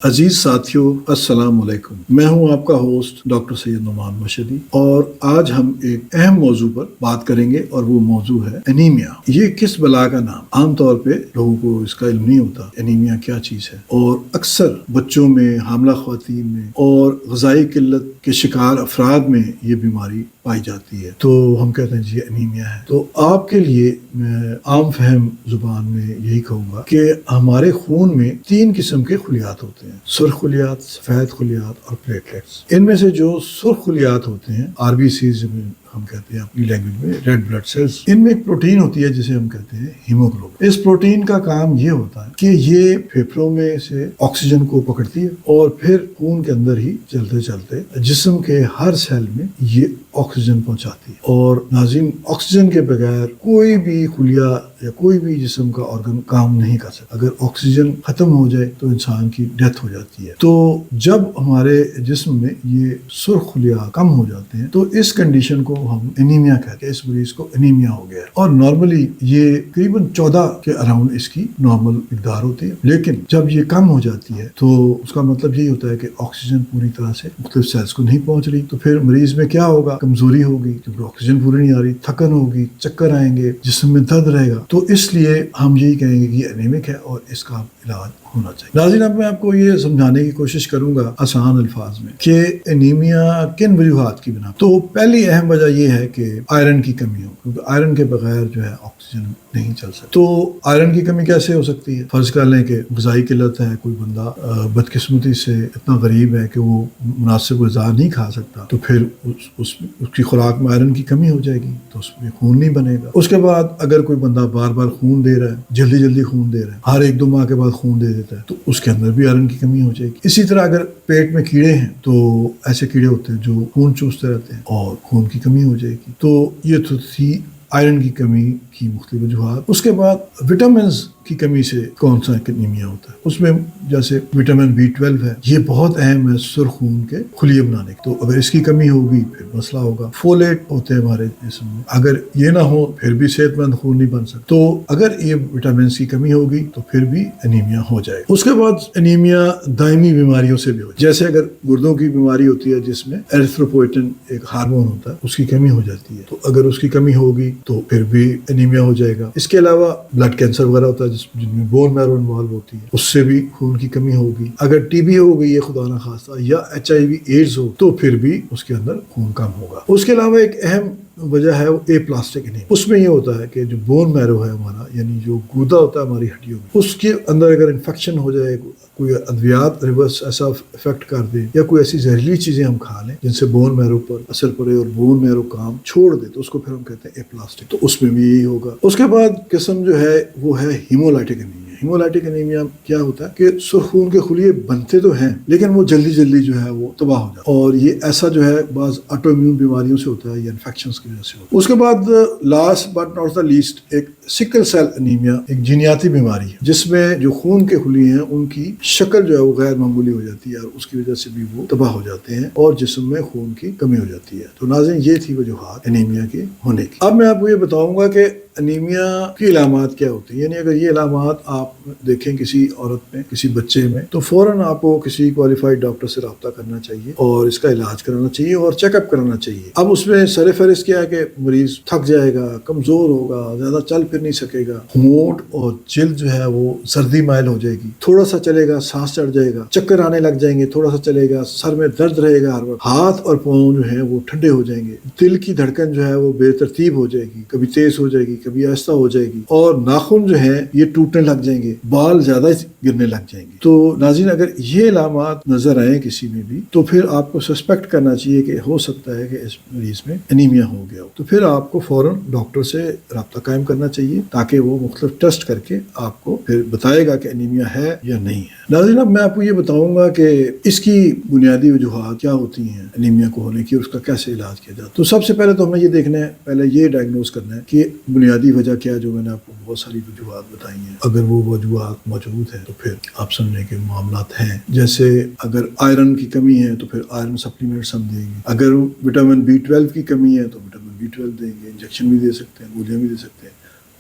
अजीज साथियों, अस्सलाम वालेकुम। मैं हूं आपका होस्ट डॉक्टर सैयद नुमान मशहदी और आज हम एक अहम मौजू पर बात करेंगे और वो मौजू है एनीमिया। ये किस बला का नाम? आमतौर पे लोगों को इसका इल्म नहीं होता एनीमिया क्या चीज है, और अक्सर बच्चों में, हामला ख्वातीन में और ग़िज़ाई किल्लत के शिकार अफराद में ये बीमारी पाई जाती है। तो हम कहते हैं जी एनीमिया है। तो आपके लिए मैं आम फहम जुबान में यही कहूँगा कि हमारे खून में 3 किस्म के खुलियात होते हैं, सुर्ख खुलियात, सफ़ेद खुलियात और प्लेटलेट्स। इनमें से जो सुर्ख खुलियात होते हैं, आरबीसीज हम कहते हैं अपनी लैंग्वेज में, रेड ब्लड सेल्स, इनमें एक प्रोटीन होती है जिसे हम कहते हैं हीमोग्लोबिन। इस प्रोटीन का काम ये होता है कि ये फेफड़ों में से ऑक्सीजन को पकड़ती है और फिर खून के अंदर ही चलते चलते जिस्म के हर सेल में ये ऑक्सीजन पहुंचाती है। और नाज़रीन, ऑक्सीजन के बगैर कोई भी खुलिया या कोई भी जिस्म का ऑर्गन काम नहीं कर सकता। अगर ऑक्सीजन खत्म हो जाए तो इंसान की डेथ हो जाती है। तो जब हमारे जिस्म में ये सुर्ख खुलिया कम हो जाते हैं तो इस कंडीशन को हम एनीमिया कहते हैं। इस मरीज को एनीमिया हो गया है और नॉर्मली ये करीबन 14 के अराउंड इसकी नॉर्मल मिकदार होती है, लेकिन जब ये कम हो जाती है तो उसका मतलब यही होता है कि ऑक्सीजन पूरी तरह से मुख्तलिफ सेल्स को नहीं पहुंच रही। तो फिर मरीज में क्या होगा? कमजोरी होगी क्योंकि ऑक्सीजन पूरी नहीं आ रही, थकन होगी, चक्कर आएंगे, जिस्म में दर्द रहेगा। तो इसलिए हम यही कहेंगे कि ये एनीमिक है और इसका इलाज होना चाहिए। नाज़रीन, अब मैं आपको ये समझाने की कोशिश करूंगा आसान अल्फाज में कि एनीमिया किन वजूहात की बिना। तो पहली अहम वजह यह है कि आयरन की कमी हो, क्योंकि आयरन के बगैर जो है ऑक्सीजन नहीं चल सकता। तो आयरन की कमी कैसे हो सकती है? फर्ज कर लें कि ग़िज़ाई किल्लत है, कोई बंदा बदकिस्मती से इतना गरीब है कि वो मुनासिब ग़िज़ा नहीं खा सकता, तो फिर उसकी खुराक में आयरन की कमी हो जाएगी तो उसमें खून नहीं बनेगा। उसके बाद अगर कोई बंदा बार बार खून दे रहा है, जल्दी जल्दी खून दे रहा है, हर 1-2 माह के बाद खून दे देता है, तो उसके अंदर भी आयरन की कमी हो जाएगी। इसी तरह अगर पेट में कीड़े हैं तो ऐसे कीड़े होते हैं जो खून चूसते रहते हैं और खून की कमी हो जाएगी। तो ये तो थी आयरन की कमी की मुख्तलिफ वजूहात। उसके बाद विटामिन की कमी से कौन सा एनीमिया होता है? उसमें जैसे विटामिन B12 है, ये बहुत अहम है सुर्ख खून के खुलिये बनाने की। तो अगर इसकी कमी होगी फिर मसला होगा। फोलेट होते हैं हमारे जिस्म में, अगर ये ना हो फिर भी सेहतमंद खून नहीं बन सकता। तो अगर ये विटामिन की कमी होगी तो फिर भी एनीमिया हो जाएगा। उसके बाद एनीमिया दायमी बीमारियों से भी हो, जैसे अगर गुर्दों की बीमारी होती है जिसमें एरिथ्रोपोइटिन एक हार्मोन होता है, उसकी कमी हो जाती है, तो अगर उसकी कमी होगी तो फिर भी एनीमिया हो जाएगा। इसके अलावा ब्लड कैंसर वगैरह होता है जिनमें बोन मैरो इन्वॉल्व होती है, उससे भी खून की कमी होगी। अगर टीबी हो गई है खुदा ना खास्ता, या HIV एड्स हो, तो फिर भी उसके अंदर खून कम होगा। उसके अलावा एक अहम वजह है वो एप्लास्टिक एनीमिया। उसमें ये होता है कि जो बोन मैरो है हमारा, यानी जो गूदा होता है हमारी हड्डियों में, उसके अंदर अगर इन्फेक्शन हो जाए, कोई अद्वियात रिवर्स ऐसा इफेक्ट कर दे, या कोई ऐसी जहरीली चीजें हम खा लें जिनसे बोन मैरो पर असर पड़े और बोन मैरो काम छोड़ दे, तो उसको फिर हम कहते हैं एप्लास्टिक। तो उसमें भी यही होगा। उसके बाद किस्म जो है वो है हीमोलाइटिक एनीमिया। हीमोलाइटिक एनीमिया क्या होता है कि सुर्ख खून के खुलिये बनते तो हैं लेकिन वो जल्दी जल्दी जो है वो तबाह हो जाता है, और ये ऐसा जो है बाज ऑटो इम्यून बीमारियों से होता है या इन्फेक्शंस की वजह से होता है। उसके बाद last but not the least एक सिकल सेल एनीमिया, एक जीनियाती बीमारी है जिसमें जो खून के खुलिये हैं उनकी शक्ल जो है वो गैर मामूली हो जाती है और उसकी वजह से भी वो तबाह हो जाते हैं और जिस्म में खून की कमी हो जाती है। तो नाज़रीन, ये थी वजूहात एनीमिया के होने की। अब मैं आपको ये बताऊंगा कि एनीमिया की इलामात क्या होती है। यानी अगर ये इलामात आप देखें किसी औरत में, किसी बच्चे में, तो फौरन आपको किसी क्वालिफाइड डॉक्टर से रब्ता करना चाहिए और इसका इलाज कराना चाहिए और चेकअप कराना चाहिए। अब उसमें सर फहरिस्त क्या है कि मरीज थक जाएगा, कमजोर होगा, ज्यादा चल फिर नहीं सकेगा, होंठ और जिल्द जो है वो सर्दी माइल हो जाएगी, थोड़ा सा चलेगा सांस चढ़ जाएगा, चक्कर आने लग जाएंगे, थोड़ा सा चलेगा सर में दर्द रहेगा हर वक्त, हाथ और पाँव जो है वो ठंडे हो जाएंगे, दिल की धड़कन जो है वो बेतरतीब हो जाएगी, कभी तेज हो जाएगी, कभी आहिस्ता हो जाएगी, और नाखून जो है ये टूटने लग जाएंगे, बाल ज्यादा गिरने लग जाएंगे। तो नाज़रीन, अगर ये इलामात नजर आए किसी में भी तो फिर आपको सस्पेक्ट करना चाहिए कि हो सकता है कि इस मरीज में एनीमिया हो गया हो। तो फिर आपको फौरन डॉक्टर से रब्ता कायम करना चाहिए ताकि वो मुख्तलिफ टेस्ट करके आपको फिर बताएगा कि एनीमिया है या नहीं है। नाज़रीन, अब मैं आपको ये बताऊंगा कि इसकी बुनियादी वजूहात क्या होती हैं एनीमिया को होने की और उसका कैसे इलाज किया जाता है। तो सबसे पहले तो हमें ये देखना है, पहले ये डायग्नोज करना है कि बुनियादी वजह क्या है। जो मैंने आपको बहुत सारी वजूहात बताई हैं, अगर वो वजूहात मौजूद है तो फिर आप समझने के मामलात हैं। जैसे अगर आयरन की कमी है तो फिर आयरन सप्लीमेंट्स हम देंगे, अगर विटामिन B12 की कमी है तो विटामिन B12 देंगे, इंजेक्शन भी दे सकते हैं, गोलियां भी दे सकते हैं।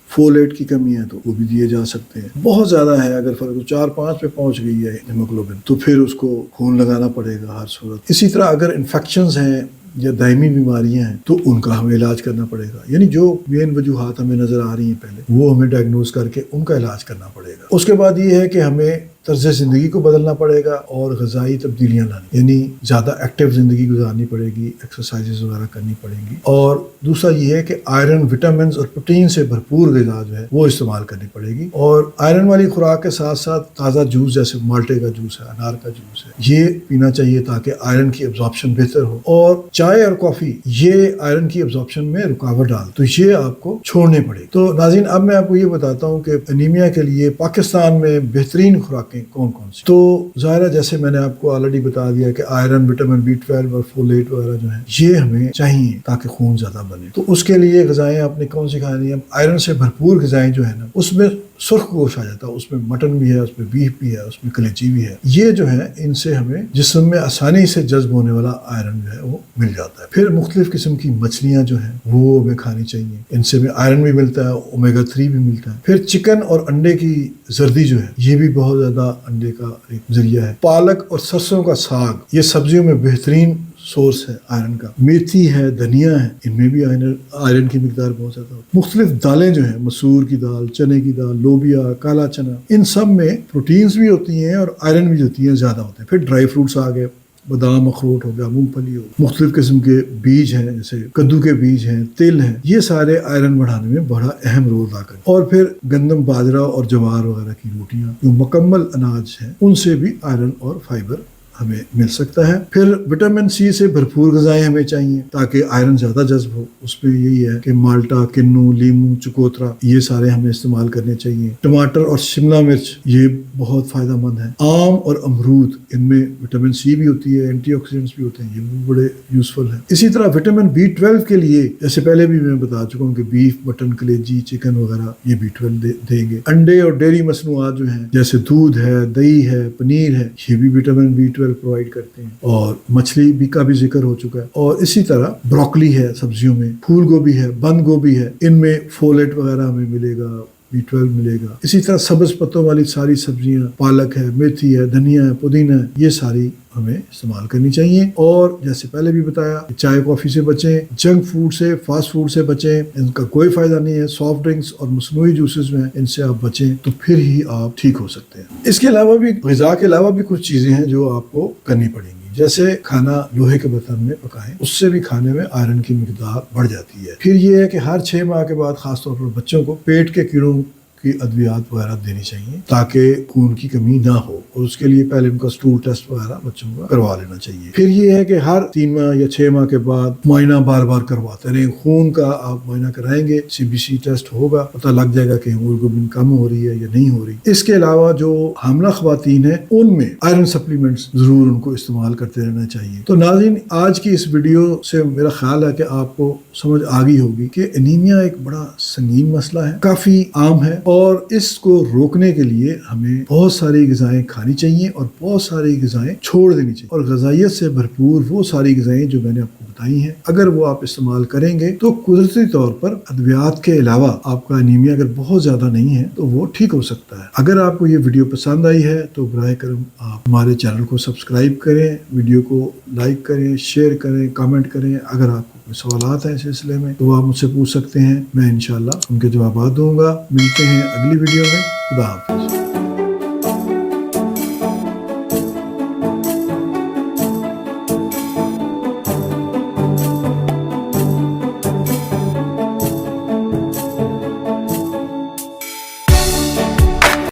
فولیٹ کی کمی ہے تو وہ بھی دیے جا سکتے ہیں. بہت زیادہ ہے، اگر فرق 4-5 پہ پہنچ گئی ہے ہیموگلوبن تو پھر اس کو خون لگانا پڑے گا ہر صورت. اسی طرح اگر انفیکشنز ہیں یا دائمی بیماریاں ہیں تو ان کا ہمیں علاج کرنا پڑے گا. یعنی جو مین وجوہات ہمیں نظر آ رہی ہیں پہلے وہ ہمیں ڈائگنوز کر کے ان کا علاج کرنا پڑے گا. اس کے بعد یہ ہے کہ ہمیں طرز زندگی کو بدلنا پڑے گا اور غذائی تبدیلیاں لانی، یعنی زیادہ ایکٹیو زندگی گزارنی پڑے گی، ایکسرسائزز وغیرہ کرنی پڑیں گی. اور دوسرا یہ ہے کہ آئرن، وٹامنز اور پروٹین سے بھرپور غذا جو ہے وہ استعمال کرنی پڑے گی. اور آئرن والی خوراک کے ساتھ ساتھ تازہ جوس جیسے مالٹے کا جوس ہے، انار کا جوس ہے، یہ پینا چاہیے تاکہ آئرن کی ابزارپشن بہتر ہو. اور چائے اور کافی یہ آئرن کی ابزارپشن میں رکاوٹ ڈال، تو یہ آپ کو چھوڑنے پڑے. تو ناظرین اب میں آپ کو یہ بتاتا ہوں کہ انیمیا کے لیے پاکستان میں بہترین خوراکیں کون کون سی. تو ظاہر ہے جیسے میں نے آپ کو آلریڈی بتا دیا کہ آئرن، وٹامن B12 اور فولیٹ وغیرہ جو ہیں یہ ہمیں چاہیے تاکہ خون زیادہ بنے. تو اس کے لیے غذائیں آپ نے کون سی کھانی ہیں؟ آئرن سے بھرپور غذائیں جو ہے نا، اس میں سرخ گوشت آ جاتا ہے، اس میں مٹن بھی ہے، اس میں بیف بھی ہے، اس میں کلیجی بھی ہے. یہ جو ہے ان سے ہمیں جسم میں آسانی سے جذب ہونے والا آئرن جو ہے وہ مل جاتا ہے. پھر مختلف قسم کی مچھلیاں جو ہیں وہ ہمیں کھانی چاہیے، ان سے ہمیں آئرن بھی ملتا ہے، اومیگا 3 بھی ملتا ہے. پھر چکن اور انڈے کی زردی جو ہے یہ بھی بہت زیادہ انڈے کا ایک ذریعہ ہے. پالک اور سرسوں کا ساگ یہ سبزیوں میں بہترین سورس ہے آئرن کا. میتھی ہے، دھنیا ہے، ان میں بھی آئرن کی مقدار بہت زیادہ ہوتی ہے. مختلف دالیں جو ہیں، مسور کی دال، چنے کی دال، لوبیا، کالا چنا، ان سب میں پروٹینز بھی ہوتی ہیں اور آئرن بھی ہوتی ہیں، زیادہ ہوتے ہیں. پھر ڈرائی فروٹس آ گئے، بادام، اخروٹ ہو گیا، مونگ پھلی ہو، مختلف قسم کے بیج ہیں جیسے کدو کے بیج ہیں، تل ہیں، یہ سارے آئرن بڑھانے میں بڑا اہم رول ادا کرتے ہیں. اور پھر گندم، باجرہ اور جوار وغیرہ کی روٹیاں جو مکمل اناج ہیں ان سے بھی آئرن اور فائبر ہمیں مل سکتا ہے. پھر وٹامن C سے بھرپور غذائیں ہمیں چاہیے تاکہ آئرن زیادہ جذب ہو. اس میں یہی ہے کہ مالٹا، کنو، لیمو، چکوترا یہ سارے ہمیں استعمال کرنے چاہیے. ٹماٹر اور شملہ مرچ یہ بہت فائدہ مند ہے. آم اور امرود، ان میں وٹامن C بھی ہوتی ہے، اینٹی آکسیڈنٹس بھی ہوتے ہیں، یہ بھی بڑے یوزفل ہیں. اسی طرح وٹامن B12 کے لیے جیسے پہلے بھی میں بتا چکا ہوں کہ بیف، مٹن، کلیجی، چکن وغیرہ یہ B12 دیں گے. انڈے اور ڈیری مصنوعات جو ہیں جیسے دودھ ہے، دہی ہے، پنیر ہے، یہ بھی وٹامن B12 پرووائڈ کرتے ہیں. اور مچھلی بھی کا بھی ذکر ہو چکا ہے. اور اسی طرح بروکلی ہے سبزیوں میں، پھول گوبھی ہے، بند گوبھی ہے، ان میں فولیٹ وغیرہ ہمیں ملے گا، B12 ملے گا. اسی طرح سبز پتوں والی ساری سبزیاں، پالک ہے، میتھی ہے، دھنیا ہے، پودینہ ہے، یہ ساری ہمیں استعمال کرنی چاہیے. اور جیسے پہلے بھی بتایا چائے کافی سے بچیں، جنک فوڈ سے، فاسٹ فوڈ سے بچیں، ان کا کوئی فائدہ نہیں ہے. سافٹ ڈرنکس اور مصنوعی جوسز میں ان سے آپ بچیں تو پھر ہی آپ ٹھیک ہو سکتے ہیں. اس کے علاوہ بھی غذا کے علاوہ بھی کچھ چیزیں ہیں جو آپ کو کرنی پڑیں گی. جیسے کھانا لوہے کے برتن میں پکائیں، اس سے بھی کھانے میں آئرن کی مقدار بڑھ جاتی ہے. پھر یہ ہے کہ ہر 6 ماہ کے بعد خاص طور پر بچوں کو پیٹ کے کیڑوں کی ادویات وغیرہ دینی چاہیے تاکہ خون کی کمی نہ ہو. اور اس کے لیے پہلے ان کا سٹول ٹیسٹ وغیرہ بچوں کا کروا لینا چاہیے. پھر یہ ہے کہ ہر 3 ماہ یا 6 ماہ کے بعد معائنہ بار بار کرواتے رہیں. خون کا آپ معائنہ کرائیں گے، CBC ٹیسٹ ہوگا، پتہ لگ جائے گا کہ ہیموگلوبن کم ہو رہی ہے یا نہیں ہو رہی. اس کے علاوہ جو حاملہ خواتین ہیں ان میں آئرن سپلیمنٹس ضرور ان کو استعمال کرتے رہنا چاہیے. تو ناظرین آج کی اس ویڈیو سے میرا خیال ہے کہ آپ کو سمجھ آ گئی ہوگی کہ انیمیا ایک بڑا سنگین مسئلہ ہے، کافی عام ہے، اور اس کو روکنے کے لیے ہمیں بہت ساری غذائیں کھانی چاہیے اور بہت ساری غذائیں چھوڑ دینی چاہیے. اور غذائیت سے بھرپور وہ ساری غذائیں جو میں نے آپ کو بتائی ہیں اگر وہ آپ استعمال کریں گے تو قدرتی طور پر ادویات کے علاوہ آپ کا انیمیا اگر بہت زیادہ نہیں ہے تو وہ ٹھیک ہو سکتا ہے. اگر آپ کو یہ ویڈیو پسند آئی ہے تو براہ کرم آپ ہمارے چینل کو سبسکرائب کریں، ویڈیو کو لائک کریں، شیئر کریں، کامنٹ کریں. اگر آپ کو کوئی سوالات ہیں اس سلسلے میں تو آپ مجھ سے پوچھ سکتے ہیں، میں انشاءاللہ ان کے جوابات دوں گا. ملتے ہیں اگلی ویڈیو میں. خدا حافظ.